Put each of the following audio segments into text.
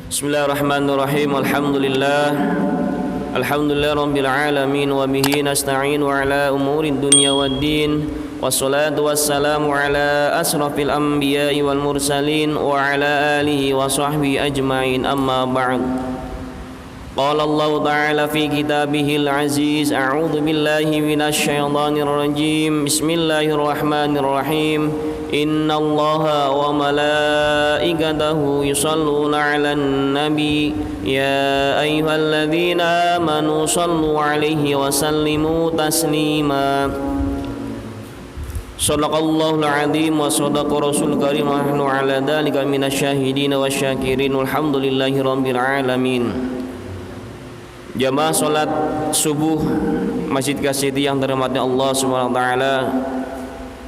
Bismillahirrahmanirrahim. Alhamdulillah rabbil alamin wa bihi nasta'in wa ala umurid dunya waddin. Wassalatu wassalamu ala asrafil anbiya'i wal mursalin wa ala alihi wa sahbihi ajma'in, amma ba'd. Qala Allah ta'ala fi kitabihil aziz, a'udzu billahi minasy syaithanir rajim. Bismillahirrahmanirrahim. Innallaha wa malaikatahu yusholluna 'alan nabi ya ayyuhalladzina amanu shallu 'alaihi wa sallimu taslima. Shadaqallahul 'azim wa shadaqa rasul karim wa nahnu 'ala dzalika minasyahidin wasyakirin. Alhamdulillahi rabbil alamin. Jamaah salat subuh Masjid Kasiti yang dirahmati Allah Subhanahu wa taala.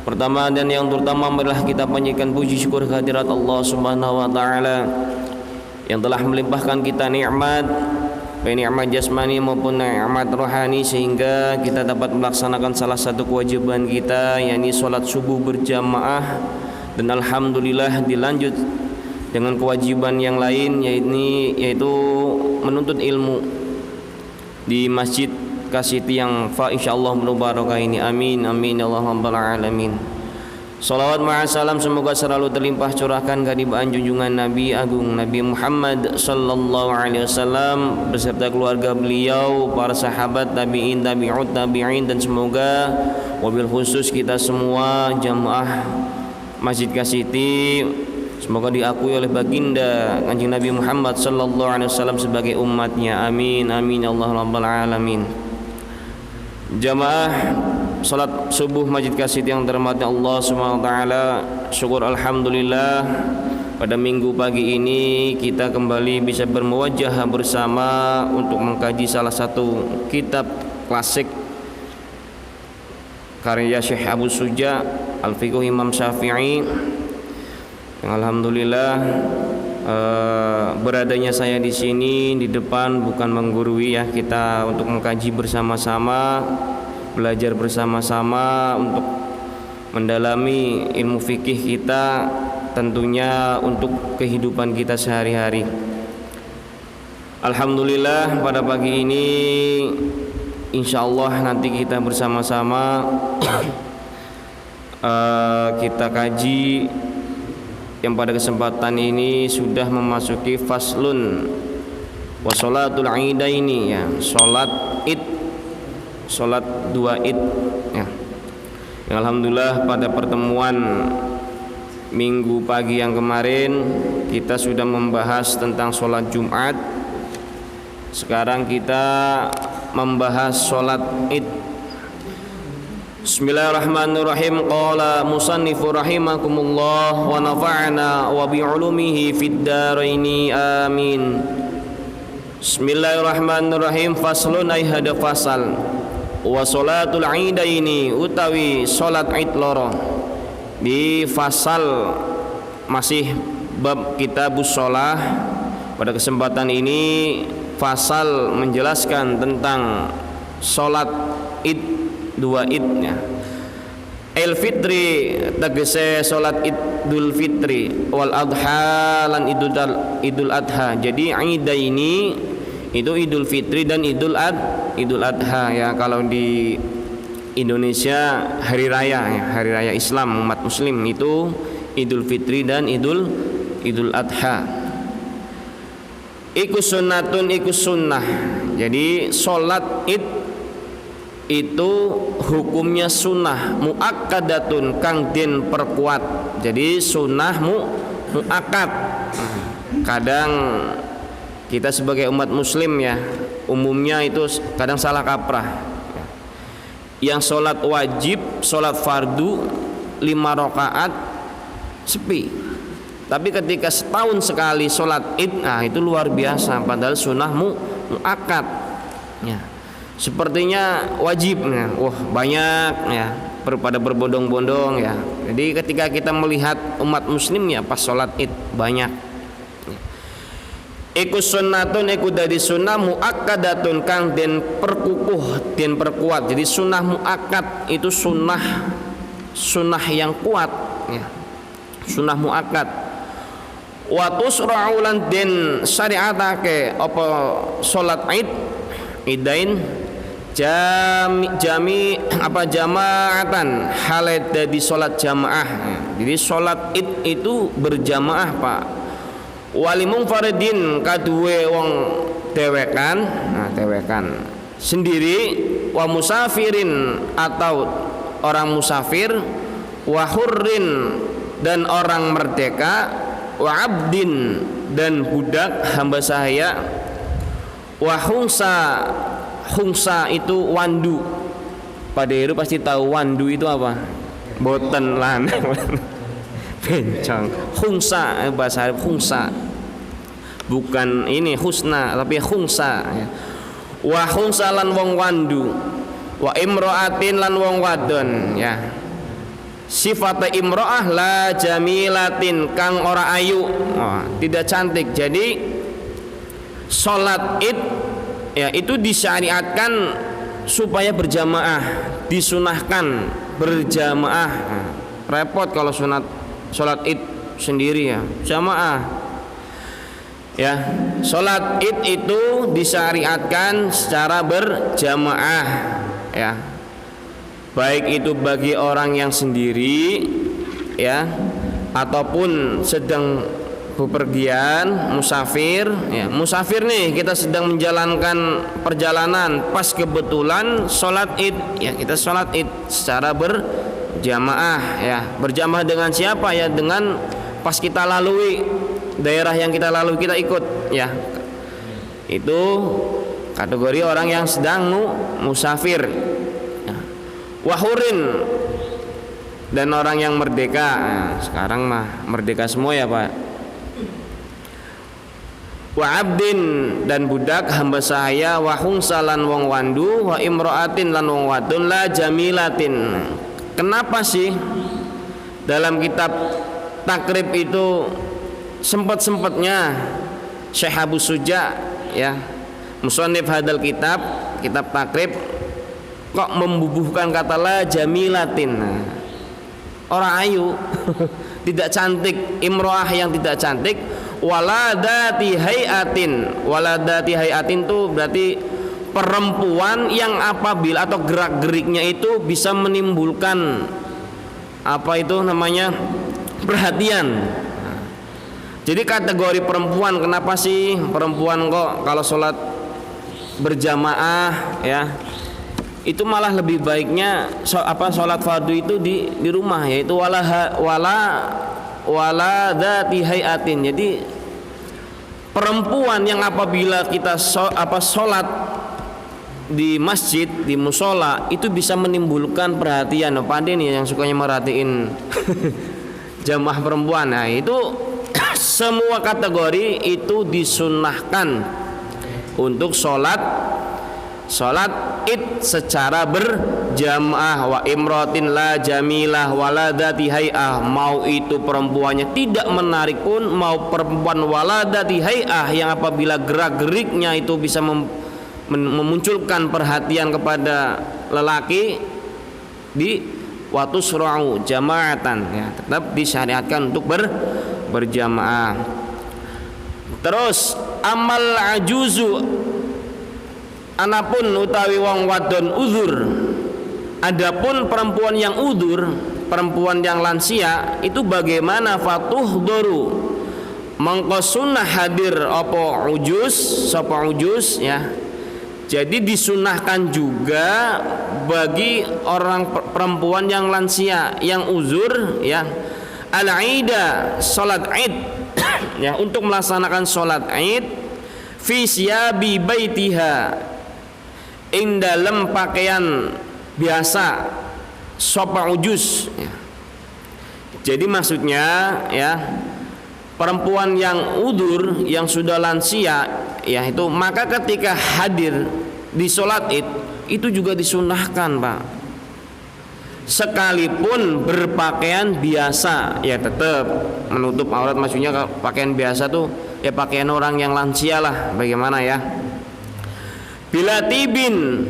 Pertama dan yang terutama adalah kita panjatkan puji syukur kehadirat Allah Subhanahu wa taala yang telah melimpahkan kita nikmat, baik nikmat jasmani maupun nikmat rohani, sehingga kita dapat melaksanakan salah satu kewajiban kita, yakni salat subuh berjamaah, dan alhamdulillah dilanjut dengan kewajiban yang lain, yaitu menuntut ilmu di Masjid Kasiti yang insyaallah mubarakah ini. Amin amin ya Allah rabbal alamin. Salawat ma'asalam semoga selalu terlimpah curahkan kehadiran junjungan Nabi Agung Nabi Muhammad sallallahu alaihi wasallam beserta keluarga beliau, para sahabat, tabi'in, tabi'ut tabi'in, dan semoga wabil khusus kita semua jamaah Masjid Kasiti semoga diakui oleh baginda Kanjeng Nabi Muhammad sallallahu alaihi wasallam sebagai umatnya. Amin amin ya Allah rabbal alamin. Jamaah salat subuh Masjid Kasiti yang dirahmati Allah Subhanahu wa taala, syukur alhamdulillah pada minggu pagi ini kita kembali bisa bermuwajah bersama untuk mengkaji salah satu kitab klasik karya Syekh Abu Suja Al-Fiqh Imam Syafi'i. Yang alhamdulillah beradanya saya di sini di depan bukan menggurui ya, kita untuk mengkaji bersama-sama, belajar bersama-sama untuk mendalami ilmu fikih kita, tentunya untuk kehidupan kita sehari-hari. Alhamdulillah pada pagi ini insyaallah nanti kita bersama-sama kita kaji yang pada kesempatan ini sudah memasuki faslun wa sholatul idaini ya, sholat id, sholat dua id ya. Alhamdulillah pada pertemuan minggu pagi yang kemarin kita sudah membahas tentang sholat Jumat. Sekarang kita membahas sholat id. Bismillahirrahmanirrahim. Qala musannifu rahimakumullah wa nafa'ana wa bi'ulumihi fid dharaini amin. Bismillahirrahmanirrahim. Faslun ay hada fasal wa sholatul idaini utawi sholat id loro. Di fasal masih bab kitabus sholah. Pada kesempatan ini fasal menjelaskan tentang sholat id, dua idnya. El fitri tegese salat idul fitri wal adha lan idul adha. Jadi idaini itu idul fitri dan idul adha ya. Kalau di Indonesia hari raya ya, hari raya Islam umat muslim itu idul fitri dan idul adha. Iku sunnatun iku sunnah. Jadi salat id itu hukumnya sunnah muakkadatun kang den perkuat. Jadi sunnah muakkad. Kadang kita sebagai umat muslim ya umumnya itu kadang salah kaprah. Yang sholat wajib, sholat fardu 5 rakaat sepi. Tapi ketika setahun sekali sholat id, nah itu luar biasa. Padahal sunnah muakkad ya. Sepertinya wajibnya, wah banyak ya, pada berbondong-bondong ya. Jadi ketika kita melihat umat muslim ya pas sholat id banyak. Iku sunnatun iku dari sunnah muakkadatun kang den perkukuh, den perkuat. Jadi sunnah muakkad itu sunnah yang kuat ya. Sunnah muakkad. Wa tusra'u lan den syariatake apa salat Id Idain jami apa jamaatan halet dadi salat jamaah. Jadi salat Id itu berjamaah Pak. Wali munfaridin kaduwe wong dewekan, nah dewekan sendiri, wa musafirin atau orang musafir, wa hurrin dan orang merdeka, wa abdin dan budak hamba sahaya, wa hungsa itu wandu. Pada itu pasti tahu wandu itu apa? Boten lan bencong. Hungsa bahasa Arab hungsa. Bukan ini husna tapi hungsa ya. Wa hungsa lan wong wandu, wa imra'atin lan wong wadon ya. Sifat imro'ah la jamilatin kang ora ayu, tidak cantik. Jadi salat Id ya itu disyariatkan supaya berjamaah, disunahkan berjamaah. Repot kalau salat Id sendiri ya, jamaah. Ya, salat Id itu disyariatkan secara berjamaah ya. Baik itu bagi orang yang sendiri ya ataupun sedang bepergian musafir ya. Musafir nih kita sedang menjalankan perjalanan pas kebetulan salat Id ya, kita salat Id secara berjamaah ya. Berjamaah dengan siapa ya? Dengan pas kita lalui daerah yang kita lalui kita ikut ya. Itu kategori orang yang sedang musafir. Wahurin dan orang yang merdeka. Nah, sekarang mah merdeka semua ya Pak. Wa abdin dan budak hamba sahaya, wa hungsalan wong wandu, wa imro'atin lan wong wadon la jamilatin. Kenapa sih dalam kitab takrib itu sempat-sempatnya Syekh Abu Suja ya musannif hadal kitab takrib kok membubuhkan kata la jamilatin. Orang ayu tidak cantik, imro'ah yang tidak cantik, waladati hayatin tuh berarti perempuan yang apabila atau gerak-geriknya itu bisa menimbulkan apa itu namanya perhatian. Jadi kategori perempuan, kenapa sih perempuan kok kalau sholat berjamaah ya itu malah lebih baiknya sholat fardu itu di rumah, yaitu wala dzati hayatin. Jadi perempuan yang apabila kita sholat di masjid, di musola itu bisa menimbulkan perhatian. Pandai nih yang sukanya merhatiin jamaah perempuan. Nah itu semua kategori itu disunahkan untuk sholat Id secara berjamaah. Wa imrotin la jamilah waladati hay'ah, mau itu perempuannya tidak menarik pun, mau perempuan waladati hay'ah yang apabila gerak-geriknya itu bisa memunculkan perhatian kepada lelaki, di waktu surau jamaatan ya, tetap disyariatkan untuk berjamaah. Terus amal ajuzu, anapun utawi wong wadon uzur. Adapun perempuan yang uzur, perempuan yang lansia itu bagaimana? Fatuhdoru, mangko sunnah hadir apa ujus, sapa ujus ya. Jadi disunahkan juga bagi orang perempuan yang lansia, yang uzur ya, al-aida, salat Id ya, untuk melaksanakan salat Id fi siyabi baitiha, ing dalam pakaian biasa sopa ujus ya. Jadi maksudnya ya perempuan yang udur, yang sudah lansia ya itu, maka ketika hadir di sholat Id itu juga disunahkan Pak, sekalipun berpakaian biasa ya, tetap menutup aurat. Maksudnya pakaian biasa tuh ya pakaian orang yang lansia lah, bagaimana ya. Bila tibin,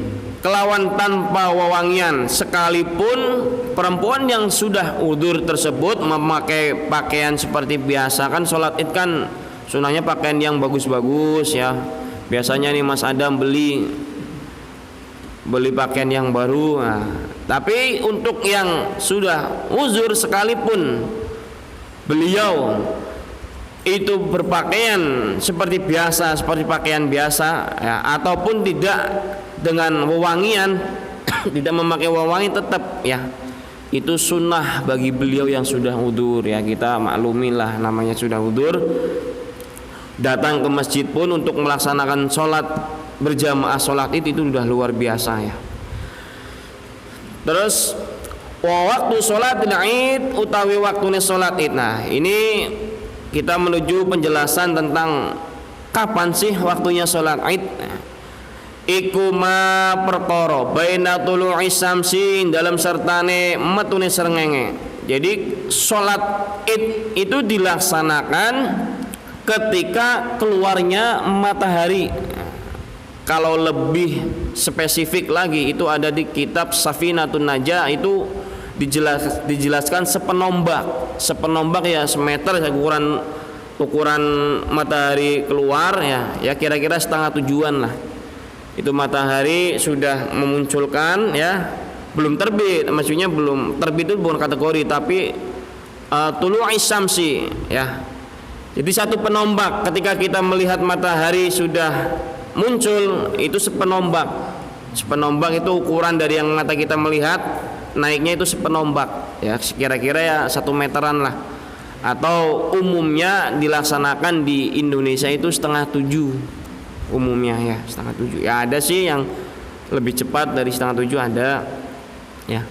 kelawan tanpa wewangian, sekalipun perempuan yang sudah udzur tersebut memakai pakaian seperti biasa. Kan sholat id kan sunahnya pakaian yang bagus-bagus ya. Biasanya nih Mas Adam beli pakaian yang baru. Nah, tapi untuk yang sudah uzur sekalipun beliau itu berpakaian seperti biasa, seperti pakaian biasa ya, ataupun tidak dengan wewangian, tidak memakai wewangi, tetap ya itu sunnah bagi beliau yang sudah udzur ya. Kita maklumilah namanya sudah udzur, datang ke masjid pun untuk melaksanakan sholat berjamaah sholat itu sudah luar biasa ya. Terus waktu sholat id utawi waktunya sholat id. Nah ini kita menuju penjelasan tentang kapan sih waktunya sholat id. Iku ma perkara baina tulu'i syamsi dalam sertane metune srengenge. Jadi sholat id itu dilaksanakan ketika keluarnya matahari. Kalau lebih spesifik lagi itu ada di kitab Safinatun Najah, itu dijelaskan sepenombak ya, semeter ya, ukuran matahari keluar ya kira-kira setengah tujuan lah. Itu matahari sudah memunculkan ya, belum terbit, maksudnya belum terbit itu bukan kategori, tapi tulu'i syamsi ya. Jadi satu penombak ketika kita melihat matahari sudah muncul itu sepenombak. Sepenombak itu ukuran dari yang mata kita melihat, naiknya itu sepenombak ya, kira-kira ya 1 meteran lah. Atau umumnya dilaksanakan di Indonesia itu setengah 7 umumnya ya, setengah 7 ya. Ada sih yang lebih cepat dari setengah 7 ada ya.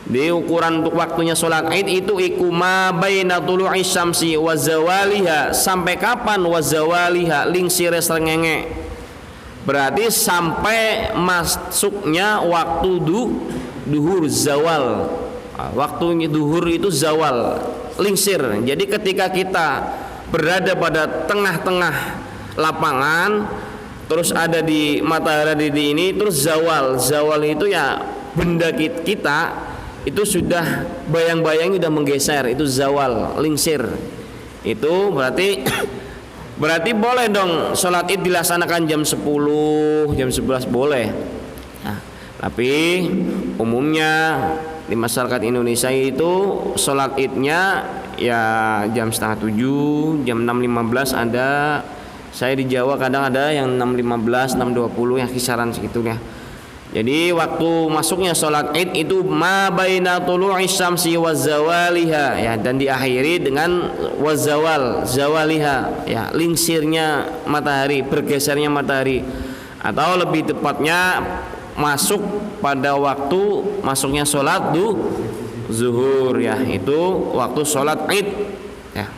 Di ukuran untuk waktunya sholat id itu ikuma baina tulu'i syamsi wa zawaliha. Sampai kapan wa zawaliha? Lingsire srengenge, berarti sampai masuknya waktu duhur zawal. Waktu duhur itu zawal, lingsir. Jadi ketika kita berada pada tengah-tengah lapangan, terus ada di matahari di ini, terus zawal. Zawal itu ya benda kita itu sudah bayang-bayang sudah menggeser, itu zawal, lingsir. Itu berarti boleh dong sholat id dilaksanakan jam 10, jam 11 boleh. Nah, tapi umumnya di masyarakat Indonesia itu sholat idnya ya jam setengah 7, jam 6.15 ada. Saya di Jawa kadang ada yang 6.15, 6.20 ya, kisaran segitunya. Jadi waktu masuknya sholat id itu ma baina tulu'i syamsi wa zawaliha ya, dan diakhiri dengan wazawal, zawaliha ya, lingsirnya matahari, bergesernya matahari. Atau lebih tepatnya masuk pada waktu masuknya sholat zuhur ya, itu waktu sholat id ya.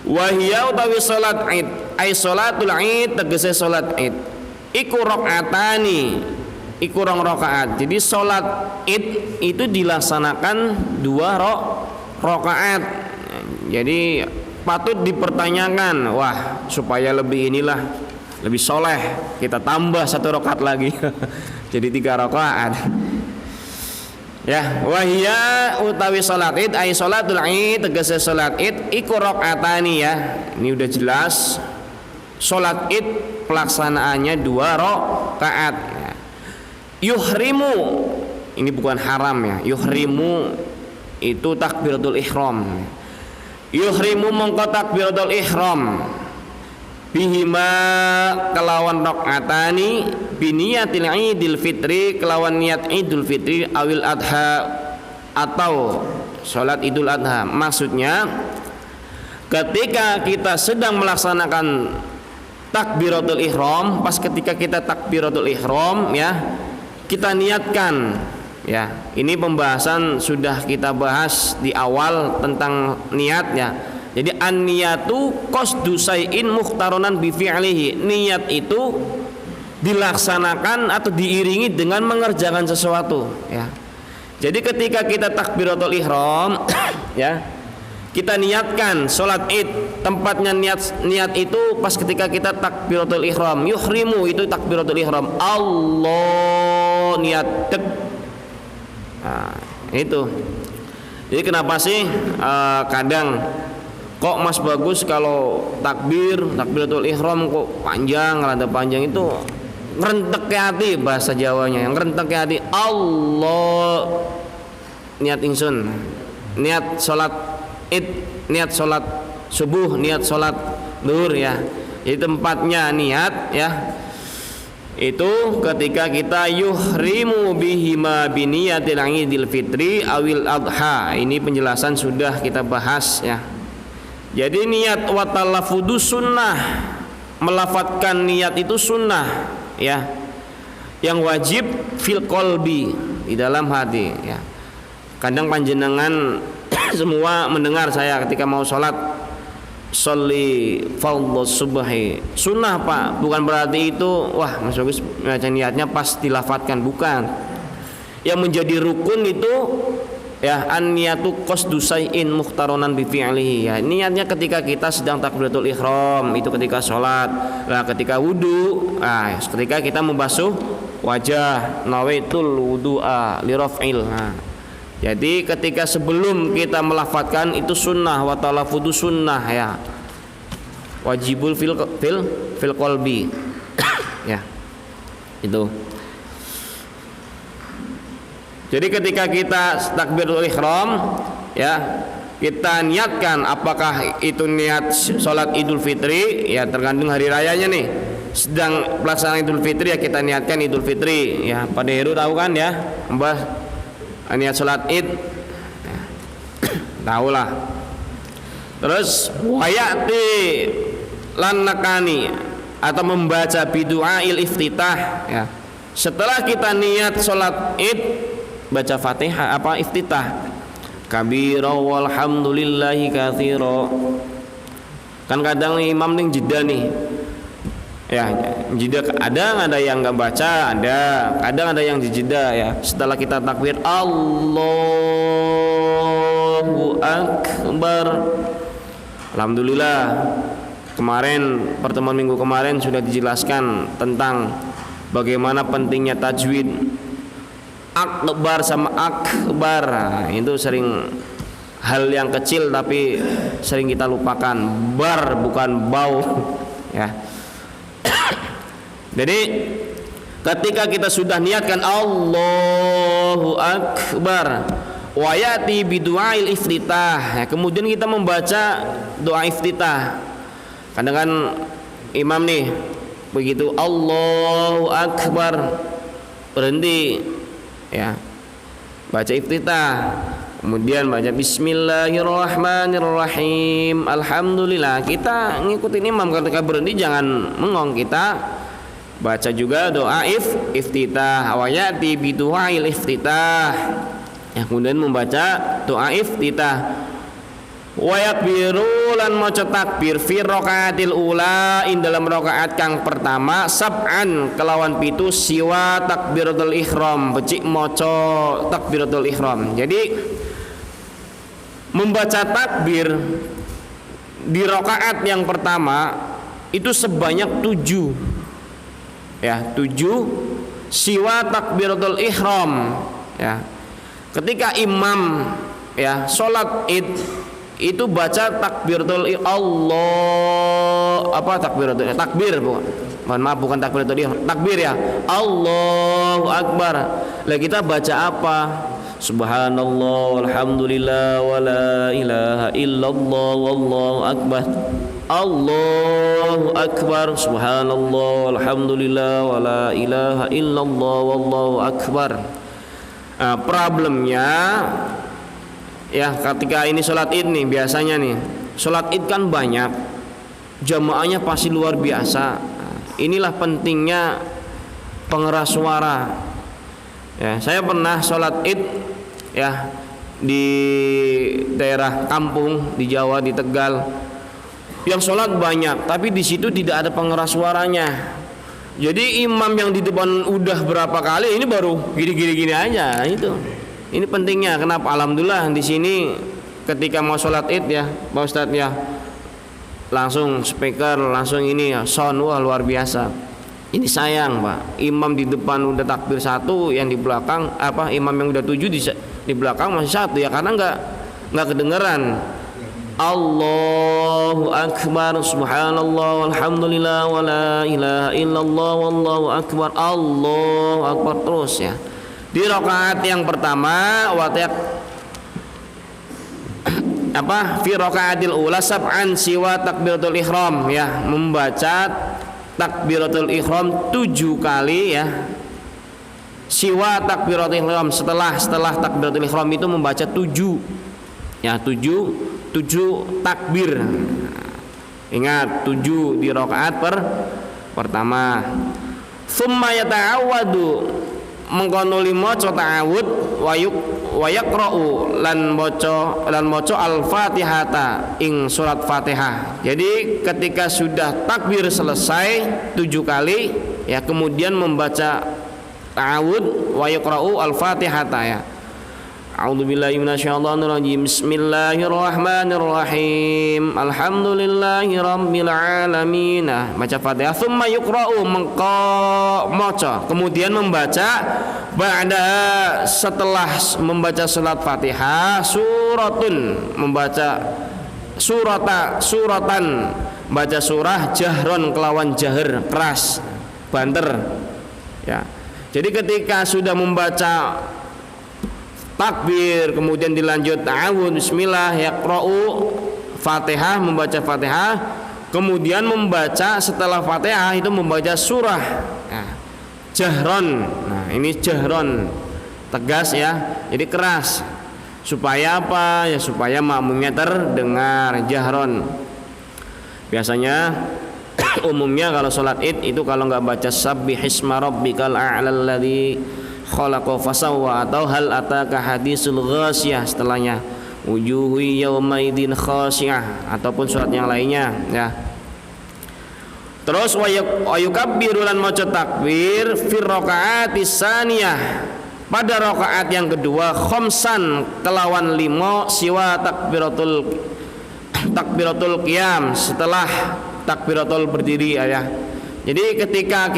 Wahia utawi sholat id ay sholatul id, tegese sholat id iku rakaatani, iku rong rakaat. Jadi sholat id itu dilaksanakan 2 rakaat. Jadi patut dipertanyakan, wah supaya lebih inilah, lebih soleh, kita tambah 1 rakaat lagi jadi 3 rakaat ya. Wahia utawi sholat id ay sholatul id, tegese sholat id iku rakaatani ya. Ini udah jelas sholat id pelaksanaannya 2 rakaat ya. Yuhrimu, ini bukan haram ya, yuhrimu itu takbiratul ihram. Yuhrimu mongko takbiratul ihram bihima kelawan rakaatani biniyatil idil fitri, kelawan niat idul fitri awil adha atau sholat idul adha. Maksudnya ketika kita sedang melaksanakan takbiratul ihram, pas ketika kita takbiratul ihram ya, kita niatkan ya. Ini pembahasan sudah kita bahas di awal tentang niat ya. Jadi an-niyatu qasdu syai'in mukhtaronan bi fi'lihi. Niat itu dilaksanakan atau diiringi dengan mengerjakan sesuatu ya. Jadi ketika kita takbiratul ihram ya, kita niatkan sholat id, tempatnya niat itu pas ketika kita takbiratul ihram. Yuhrimu itu takbiratul ihram, Allah niat tek. Nah, itu. Jadi kenapa sih kadang kok Mas bagus kalau takbiratul ihram kok panjang, rada panjang, itu ngerentek ke hati, bahasa Jawanya yang ngerentek ke hati. Allah niat ingsun, niat sholat id, niat sholat subuh, niat sholat duhur ya. Jadi tempatnya niat ya, itu ketika kita yuhrimu bihima biniyatil idil fitri awil adha. Ini penjelasan sudah kita bahas ya. Jadi niat wa talaffudu sunnah, melafatkan niat itu sunnah ya. Yang wajib fil qalbi, di dalam hati ya. Kadang panjenengan semua mendengar saya ketika mau sholat, sholli fardhu subhi, sunnah Pak, bukan berarti itu wah Mas Bagus baca niatnya pas dilafatkan, bukan. Yang menjadi rukun itu ya an-niyatu qasdu syai'in mukhtaronan bi fi'lihi ya. Niatnya ketika kita sedang takbiratul ihram, itu ketika sholat. Nah, ketika wudu, ketika kita membasuh wajah, nawaitul wudu'a li raf'il. Nah, jadi ketika sebelum kita melafatkan itu sunnah, wa talaffudu sunnah ya. Wajibul fil qalbi. Ya. Itu. Jadi ketika kita takbiratul ihram ya, kita niatkan apakah itu niat sholat Idul Fitri ya, tergantung hari rayanya nih. Sedang pelaksanaan Idul Fitri ya, kita niatkan Idul Fitri ya. Pada Heru tahu kan ya, Mbah, niat sholat id ya, tahulah. Terus wayati lan nakani atau membaca bidu'ail iftitah ya. Setelah kita niat sholat id, baca Fatihah apa iftitah, kabira walhamdulillahi katsira. Kan kadang imam ning jeda nih ya, jeda ada yang nggak baca, kadang ada yang dijeda ya. Setelah kita takbir Allahu Akbar, alhamdulillah. Kemarin pertemuan minggu kemarin sudah dijelaskan tentang bagaimana pentingnya tajwid akbar sama akbar. Nah, itu sering hal yang kecil tapi sering kita lupakan. Bar bukan bau ya. Jadi ketika kita sudah niatkan Allahu Akbar, wayati bidu'ail iftitah ya, kemudian kita membaca doa iftitah. Kadang kan imam nih begitu Allahu Akbar berhenti ya, baca iftitah, kemudian baca Bismillahirrahmanirrahim, alhamdulillah. Kita ngikutin imam, ketika berhenti jangan mengong, kita baca juga doa iftitah, wayati bidu'ail iftitah ya, kemudian membaca doa iftitah. Wayakbiru lan maca takbir fi rakaatil ula, in dalam rakaat kang pertama, sab'an kelawan pitu, siwa takbiratul ihram, becik maca takbiratul ihram. Jadi membaca takbir di rakaat yang pertama itu sebanyak 7 ya, 7 siwa takbiratul ihram ya. Ketika imam ya sholat id itu baca takbiratul Allah apa takbiratul takbir, bukan, mohon maaf, bukan takbiratul ihram, takbir ya, Allahu Akbar. Lah kita baca apa? Subhanallah walhamdulillah wala ilaha illallah wallahu akbar, Allahu Akbar, subhanallah walhamdulillah wala ilaha illallah wallahu akbar. Nah, problemnya ya ketika ini sholat id nih, biasanya nih sholat id kan banyak, jamaahnya pasti luar biasa. Inilah pentingnya pengeras suara ya. Saya pernah sholat id ya di daerah kampung di Jawa, di Tegal, yang sholat banyak tapi di situ tidak ada pengeras suaranya. Jadi imam yang di depan udah berapa kali, ini baru gini aja. Itu ini pentingnya. Kenapa? Alhamdulillah di sini ketika mau sholat id ya Pak Ustadz ya, langsung speaker, langsung ini ya, sound, wah luar biasa. Ini sayang Pak, imam di depan udah takbir satu, yang di belakang imam yang udah 7 di belakang masih satu ya, karena nggak kedengeran. Allahu akbar, subhanallah, walhamdulillah, wala ilaha illallah, wallahu akbar, Allahu akbar terus ya. Di rakaat yang pertama fi rakaatil ula sab'an siwa takbiratul ihram ya, membaca takbiratul ihram 7 kali ya. Siwa takbiratul ihram, setelah takbiratul ihram itu membaca 7 ya, 7 takbir. Ingat 7 di rakaat pertama. Tsumma yata'awwadu, mengkono maca ta'awud wa yaqra'u lan maca al-Fatihata ing surat Fatihah. Jadi ketika sudah takbir selesai 7 kali ya, kemudian membaca ta'awud wa yaqra'u al-Fatihata ya. A'udzubillahi minasyaitonirrajim. Bismillahirrahmanirrahim. Alhamdulillahi rabbil alamin. Baca Fatihah, tsumma yuqra'u, maca, kemudian membaca ba'da, setelah membaca surat Fatihah, membaca suratan, baca surah jahron, kelawan jahar, keras, banter ya. Jadi ketika sudah membaca takbir, kemudian dilanjut ta'awud, bismillah, yaqra'u, Fatihah, membaca Fatihah, kemudian membaca setelah Fatihah itu membaca surah ya, jahron. Nah, ini jahron, tegas ya, jadi keras. Supaya apa? Ya supaya makmumnya terdengar, jahron. Biasanya umumnya kalau sholat id itu kalau nggak baca sabbihisma rabbikal a'lal ladzi khalaqa fasawwa atau hal ataka hadisul ghasyiyah, setelahnya wujuhu yaumaidin khasyiyah, ataupun surat yang lainnya ya. Terus wa yukabbiru lan maca takbir fi rakaatis saniyah, pada rakaat yang kedua, khamsan, kelawan 5, siwa takbiratul qiyam, setelah takbiratul berdiri ya. Jadi ketika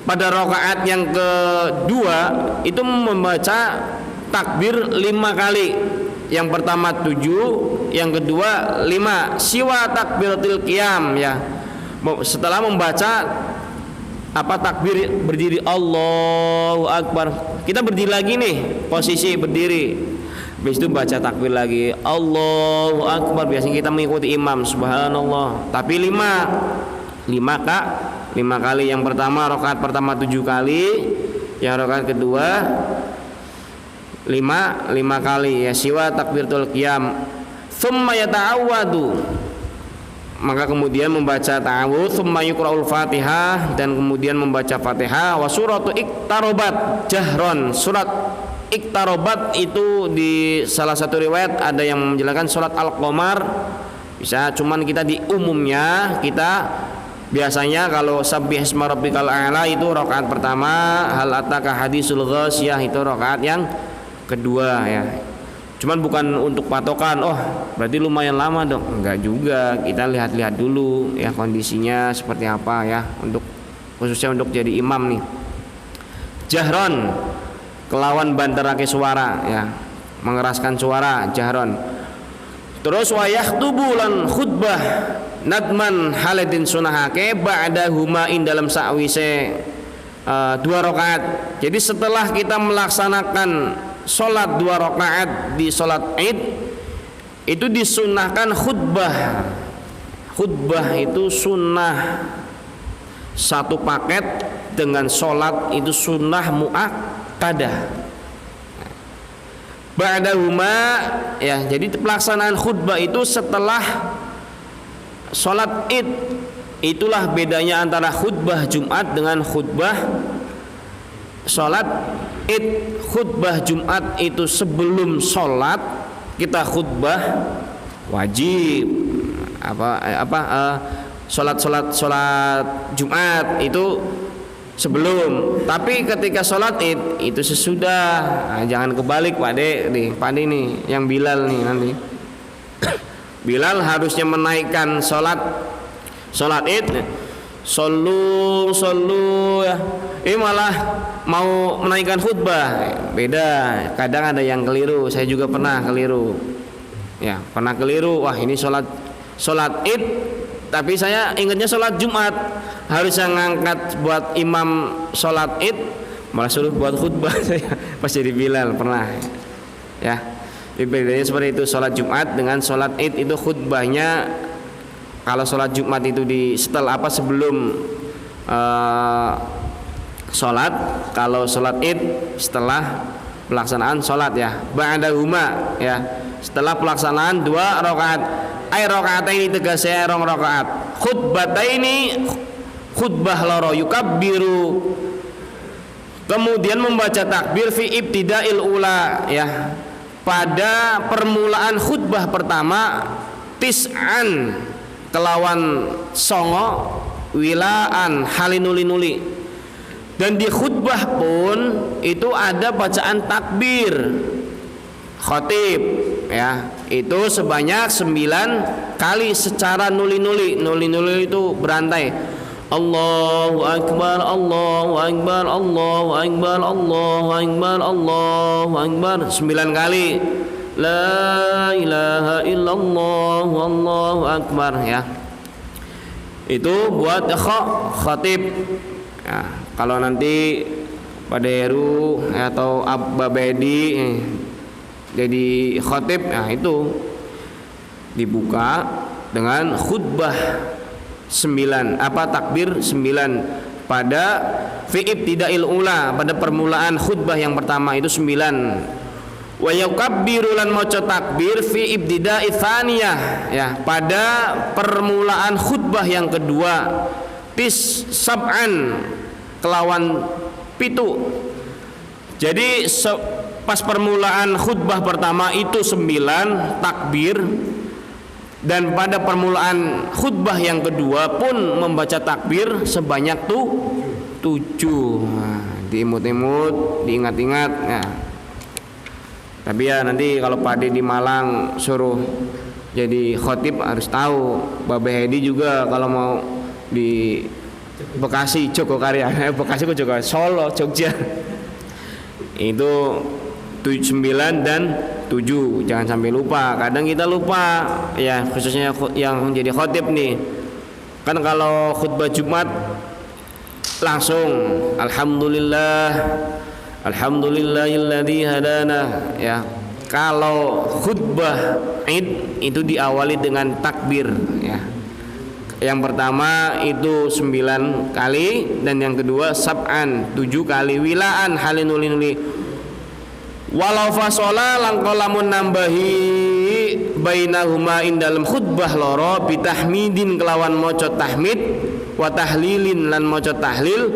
pada rakaat yang kedua itu membaca takbir 5 kali. Yang pertama 7, yang kedua 5, siwa takbiratul qiyam ya. Setelah membaca takbir berdiri, Allahu akbar, kita berdiri lagi nih, posisi berdiri. Habis itu baca takbir lagi, Allahu akbar. Biasanya kita mengikuti imam, subhanallah. Tapi 5 kali. Yang pertama, rakaat pertama 7 kali, yang rakaat kedua 5 kali ya, siwa takbiratul qiyam. Tsumma yata'awwadu, maka kemudian membaca ta'awudz, tsumma yuqra'ul Fatihah, dan kemudian membaca Fatihah. Wa suratu iqtarobat jahron, surat iqtarobat itu di salah satu riwayat ada yang menjelaskan surat Al-Qamar bisa, cuman kita di umumnya kita biasanya kalau sabbihisma rabbikal a'la itu rakaat pertama, hal ataka hadisul ghasyiyah itu rakaat yang kedua ya. Cuman bukan untuk patokan, berarti lumayan lama dong, enggak juga, kita lihat-lihat dulu ya kondisinya seperti apa ya, untuk khususnya untuk jadi imam nih. Jahron, kelawan banterake suara ya, mengeraskan suara, jahron. Terus wa yakhtubu lan khutbah nadman haladin sunahake ba'da humain, dalam sakwise 2 rakaat. Jadi setelah kita melaksanakan sholat 2 rakaat di sholat id itu disunahkan khutbah. Khutbah itu sunnah, satu paket dengan sholat itu sunnah muakkadah. Ba'dahuma ya, jadi pelaksanaan khutbah itu setelah sholat id. Itulah bedanya antara khutbah Jumat dengan khutbah sholat id. Khutbah Jumat itu sebelum sholat kita khutbah wajib, sholat Jumat itu sebelum. Tapi ketika sholat id itu sesudah. Jangan kebalik Pak De nih, yang Bilal nih nanti. Bilal harusnya menaikkan salat Id, sallu ya. Ini malah mau menaikkan khutbah. Beda. Kadang ada yang keliru. Saya juga pernah keliru. Ya, pernah keliru. Wah, ini salat Id, tapi saya ingatnya salat Jumat. Harusnya ngangkat buat imam salat Id, malah suruh buat khutbah. Saya pas jadi Bilal pernah. Ya. Bedanya seperti itu. Salat Jumat dengan salat Id itu khutbahnya, kalau salat Jumat itu sebelum salat, kalau salat Id setelah pelaksanaan salat ya. Ba'dahuma ya. Setelah pelaksanaan 2 rakaat. Ai rakaataini tegese 2 rakaat. Khutbataini khutbah loro yukabbiru. Kemudian membaca takbir fi ibtidail ula ya. Pada permulaan khutbah pertama tis'an kelawan songo wilaan halinuli-nuli. Dan di khutbah pun itu ada bacaan takbir khatib ya, itu sebanyak 9 kali secara nuli-nuli. Nuli-nuli itu berantai. Allahu akbar, Allahu akbar, Allahu akbar, Allahu akbar, Allahu akbar 9 kali. La ilaha illallah, Allahu akbar ya. Itu buat khatib ya. Kalau nanti Pak Deru atau Abba Bedi jadi khatib, nah itu dibuka dengan khutbah 9 takbir 9 pada fi ibtidail ula, pada permulaan khutbah yang pertama itu 9. Wa yukabbiru lan maca takbir fi ibtida'i tsaniyah ya, pada permulaan khutbah yang kedua sab'an kelawan 7. Jadi pas permulaan khutbah pertama itu 9 takbir, dan pada permulaan khutbah yang kedua pun membaca takbir sebanyak 7. Nah, diimut-imut, diingat-ingat ya. Tapi ya nanti kalau Pak Ade di Malang suruh jadi khatib harus tahu. Babe Hedi juga kalau mau di Bekasi, Jogokarya, Bekasi kok Jogokarya, Solo, Jogja. Itu 9 dan 7, jangan sampai lupa. Kadang kita lupa ya, khususnya yang menjadi khatib nih. Kan kalau khutbah Jumat langsung alhamdulillah, alhamdulillahilladzi hadana ya. Kalau khutbah Id itu diawali dengan takbir ya. Yang pertama itu 9 kali, dan yang kedua sab'an 7 kali, wilaan halinuli-nuli. Walau fasola langko lamun nambahi bainahuma ing dalam khutbah loro bitahmidin kelawan maca tahmid, wa tahlilin lan maca tahlil,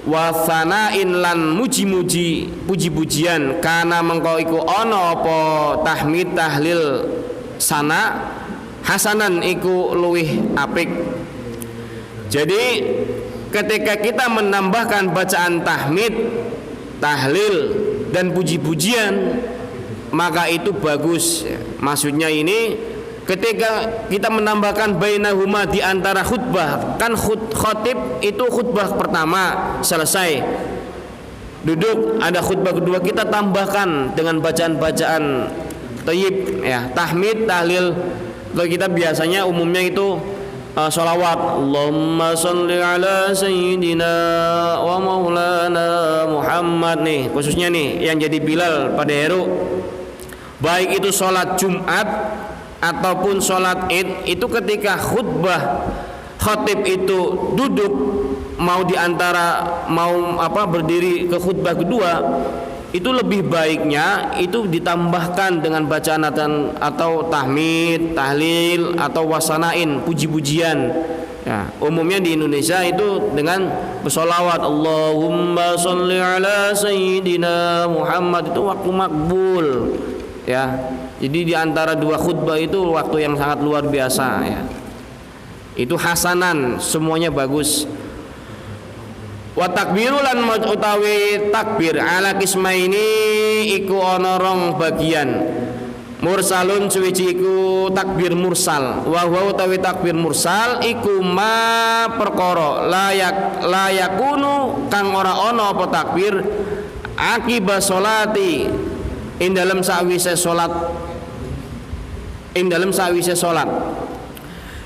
wa sanain lan muji-muji puji-pujian. Kana mengko iku ana apa tahmid tahlil sana hasanan iku luwih apik. Jadi ketika kita menambahkan bacaan tahmid, tahlil dan puji-pujian, maka itu bagus. Maksudnya ini ketika kita menambahkan bainahuma di antara khutbah, kan khatib itu khutbah pertama selesai, duduk ada khutbah kedua, kita tambahkan dengan bacaan-bacaan thayyib ya, tahmid, tahlil. Kalau kita biasanya umumnya itu sholawat, Allahumma sholli ala sayyidina wa maulana Muhammad nih, khususnya nih yang jadi Bilal pada Heru. Baik itu sholat Jumat ataupun sholat Id, itu ketika khutbah khatib itu duduk mau berdiri ke khutbah kedua, itu lebih baiknya itu ditambahkan dengan bacaan atau tahmid, tahlil atau wasanain, puji-pujian ya. Umumnya di Indonesia itu dengan bersolawat Allahumma sholli ala sayyidina Muhammad, itu waktu makbul ya. Jadi di antara dua khutbah itu waktu yang sangat luar biasa ya. Itu hasanan, semuanya bagus. Wa takbiru lan utawi takbir ala kismaini iku ana rong bagian. Mursalun suwiji iku takbir mursal. Wa huwa utawi takbir mursal iku ma perkara layakunu kang ora ana apa takbir akiba sholati ing dalem sawise salat.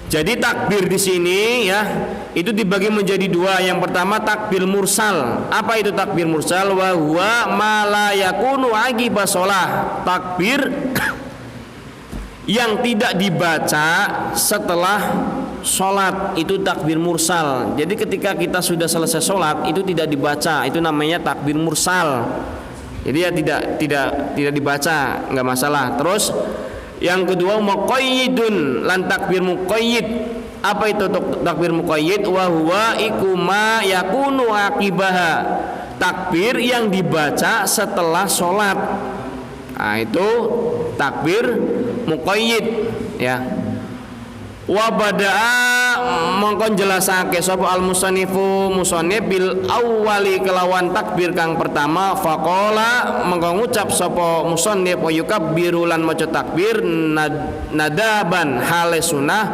Jadi takbir di sini ya itu dibagi menjadi dua. Yang pertama takbir mursal. Apa itu takbir mursal? Wa huwa ma la yakunu aqiba shalah. Takbir yang tidak dibaca setelah sholat itu takbir mursal. Jadi ketika kita sudah selesai sholat itu tidak dibaca, itu namanya takbir mursal. Jadi ya tidak dibaca, nggak masalah. Terus yang kedua muqayyidun lan takbir muqayyid. Apa itu takbir muqayyid? Wa huwa iku ma yakunu aqibaha. Takbir yang dibaca setelah sholat. Nah, itu takbir muqayyid ya. Wa badaa mongkon jelasake sapa al musannifu musannif bil awwali kelawan takbir kang pertama faqala mongko ngucap sapa musannif wa yukabbiru lan maca takbir nadaban hale sunah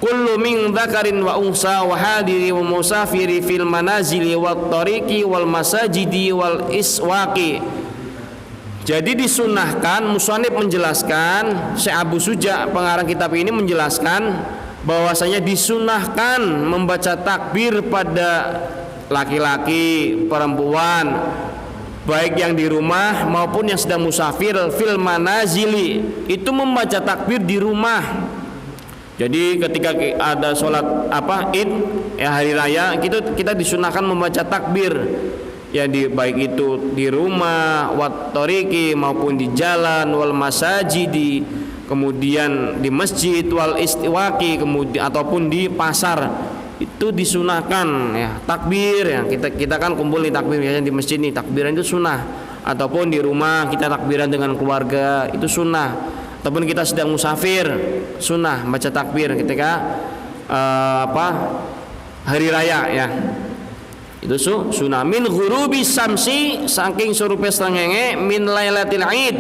kullu min dzakarin wa unsa wa hadiri wa musafiri fil manazili wat tariqi wal masajidi wal iswaqi. Jadi disunahkan, musannif menjelaskan, Syekh Abu Suja pengarang kitab ini menjelaskan bahwasanya disunahkan membaca takbir pada laki-laki, perempuan, baik yang di rumah maupun yang sedang musafir fil manazili, itu membaca takbir di rumah. Jadi ketika ada sholat Id ya hari raya kita disunahkan membaca takbir. Ya baik itu di rumah wat tariqi maupun di jalan wal masajidi, kemudian di masjid wal istiwaqi, kemudian ataupun di pasar itu disunahkan ya takbir ya. Kita kan kumpul di takbir biasanya di masjid nih, takbiran itu sunnah, ataupun di rumah kita takbiran dengan keluarga itu sunnah, ataupun kita sedang musafir sunnah baca takbir ketika hari raya ya. Itu sunnah min ghurubi samsi saking surupe srengenge min lailatil id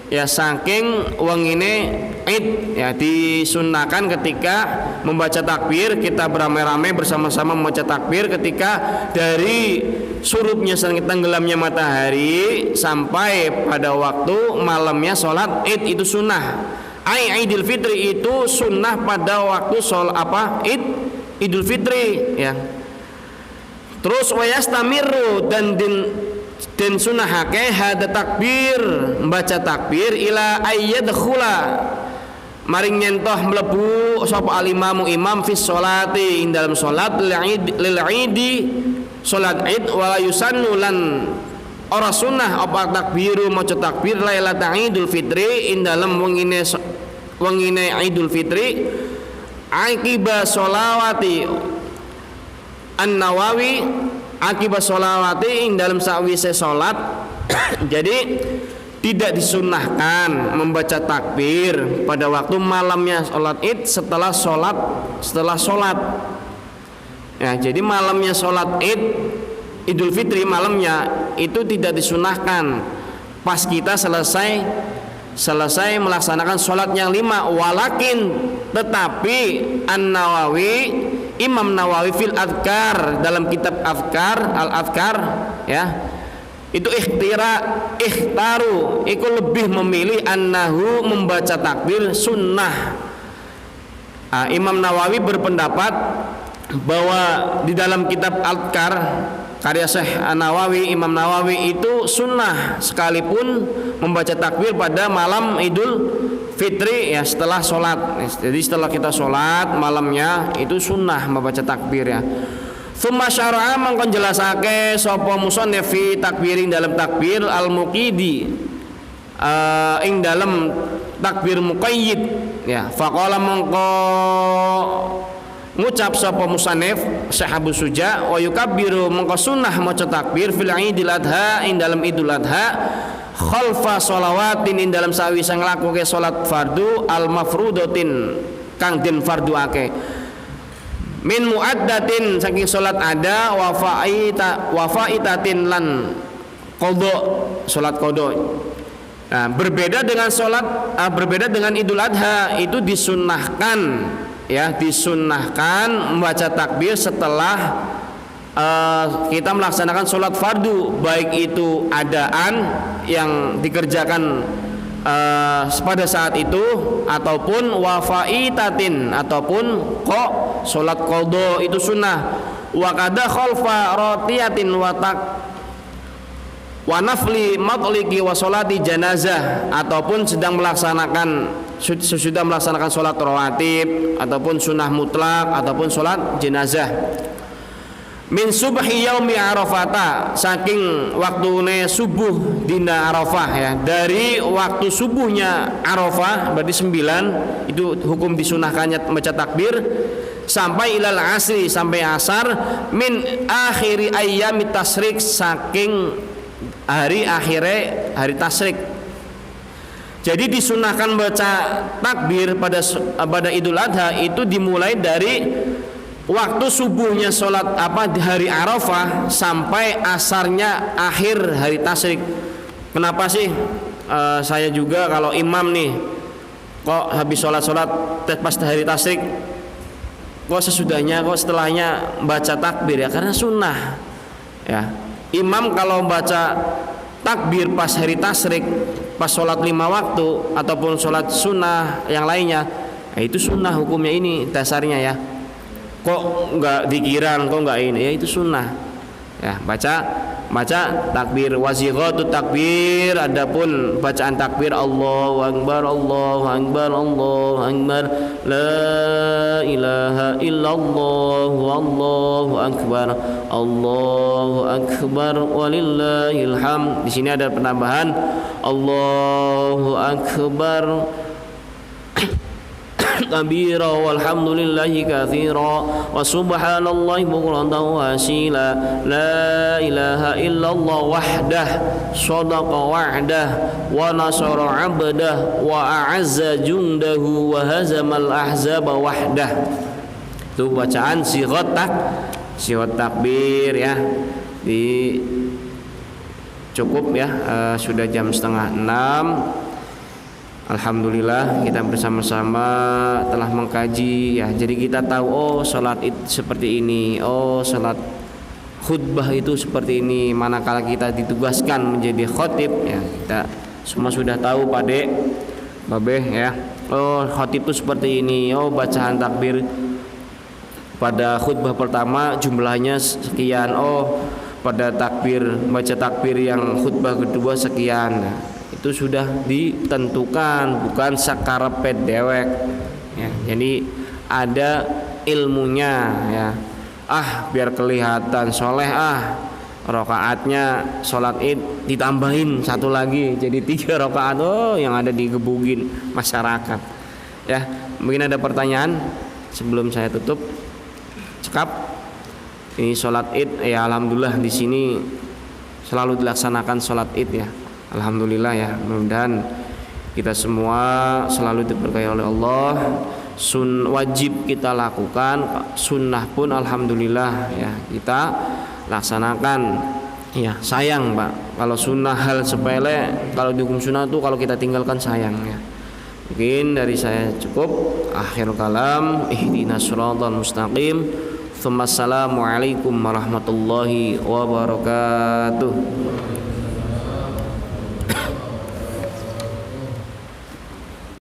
ya saking wengine id ya disunahkan ketika membaca takbir kita beramai-ramai bersama-sama membaca takbir ketika dari surupnya tenggelamnya matahari sampai pada waktu malamnya sholat id itu sunnah. Idul Fitri itu sunnah pada waktu sholat Idul Fitri ya. Terus wayastamiru dan sunahake hada takbir membaca takbir ila ayyadkhula maring nyentoh mlebu sapa alimamu imam fi sholati ing dalam salat lil idi salat id wala yusannu lan ora sunnah apa takbiru maca takbir lailatul idul fitri ing dalam wengine idul fitri akiba sholawati An-Nawawi akibat sholawati ing dalam sawise sholat. Jadi tidak disunahkan membaca takbir pada waktu malamnya sholat id setelah sholat ya. Jadi malamnya sholat id Idul Fitri malamnya itu tidak disunahkan pas kita selesai melaksanakan sholat yang 5. Walakin tetapi An-Nawawi Imam Nawawi fil Adhkar dalam kitab Al-Adhkar ya itu ikhtaru itu lebih memilih annahu membaca takbir sunnah. Imam Nawawi berpendapat bahwa di dalam kitab Al-Adhkar karya Syekh Nawawi, Imam Nawawi itu sunnah sekalipun membaca takbir pada malam Idul Fitri ya setelah sholat. Jadi setelah kita sholat malamnya itu sunnah membaca takbir ya. Tsumma syara'a mangkon jelasake sapa musannif fi takbirin dalam takbir al-muqidi ing dalam takbir muqayyid ya. Faqala mangko ngucap sapa musannif Syekh Abu Suja wa yukabbiru mangko sunnah maca takbir fil Idul Adha ing dalam Idul Adha khalfa sholawatin ing dalam sawise nglakuke salat fardu al mafrudatin kang den farduake min muaddatin saking salat ada wa faitatin lan qada salat qada Nah, berbeda dengan Idul Adha, itu disunnahkan ya, disunnahkan membaca takbir setelah kita melaksanakan sholat fardu, baik itu adaan yang dikerjakan pada saat itu ataupun wafaitatin ataupun sholat qadha, itu sunnah. Wa kada khalfa ratiyatin wa nafli matliki wa sholati janazah, ataupun sedang melaksanakan sudah melaksanakan sholat rawatib ataupun sunnah mutlak ataupun sholat jenazah. Min subhi yaumi arafata, saking waktune subuh dina Arafah ya, dari waktu subuhnya Arafah berarti 9, itu hukum disunahkannya membaca takbir sampai ilal asri, sampai asar, min akhiri ayyamit tasrik, saking hari akhirnya hari tasrik. Jadi disunahkan baca takbir pada Idul Adha itu dimulai dari waktu subuhnya sholat di hari Arafah sampai asarnya akhir hari tasrik. Kenapa sih saya juga kalau imam nih, kok habis sholat pas hari tasrik, kok sesudahnya, kok setelahnya baca takbir ya? Karena sunnah ya. Imam kalau baca takbir pas hari tasrik, pas sholat 5 waktu ataupun sholat sunnah yang lainnya, itu sunnah hukumnya, ini dasarnya ya. Kok nggak dikiran, kok nggak ini, ya itu sunnah ya. Baca takbir, wazighatut takbir, adapun bacaan takbir Allahu akbar, Allahu akbar, Allahu akbar, la ilaha illallah, Allahu akbar, Allahu akbar, walillahil hamd. Di sini ada penambahan Allahu akbar kabira walhamdulillahi katsira wa subhanallahi bukratan wa asila, la ilaha illallah wahdah shadaqa wa'dah wa nasara 'abdah wa a'azza jundahu wa hazamal ahzaba wahdah. Itu bacaan sighat takbir ya. Cukup ya, sudah jam 5:30. Alhamdulillah kita bersama-sama telah mengkaji ya. Jadi kita tahu, oh sholat itu seperti ini, oh sholat khutbah itu seperti ini. Manakala kita ditugaskan menjadi khotib ya, kita semua sudah tahu Pak Dek, Babeh ya. Oh khotib itu seperti ini, oh bacaan takbir pada khutbah pertama jumlahnya sekian, oh pada baca takbir yang khutbah kedua sekian. Nah, itu sudah ditentukan, bukan sakarepet dewek ya. Jadi ada ilmunya ya. Biar kelihatan soleh, rakaatnya sholat id ditambahin 1 lagi jadi 3 rakaat, oh yang ada digebugin masyarakat ya. Mungkin ada pertanyaan sebelum saya tutup. Cekap ini sholat id ya, alhamdulillah di sini selalu dilaksanakan sholat id ya. Alhamdulillah ya, mudah-mudahan kita semua selalu diberkahi oleh Allah. Wajib kita lakukan, sunnah pun alhamdulillah ya kita laksanakan ya. Sayang Pak, kalau sunnah hal sepele, kalau dihukum sunnah tuh kalau kita tinggalkan sayang ya. Mungkin dari saya cukup. Akhir kalam, ihdinas siratal mustaqim. Assalamualaikum warahmatullahi wabarakatuh.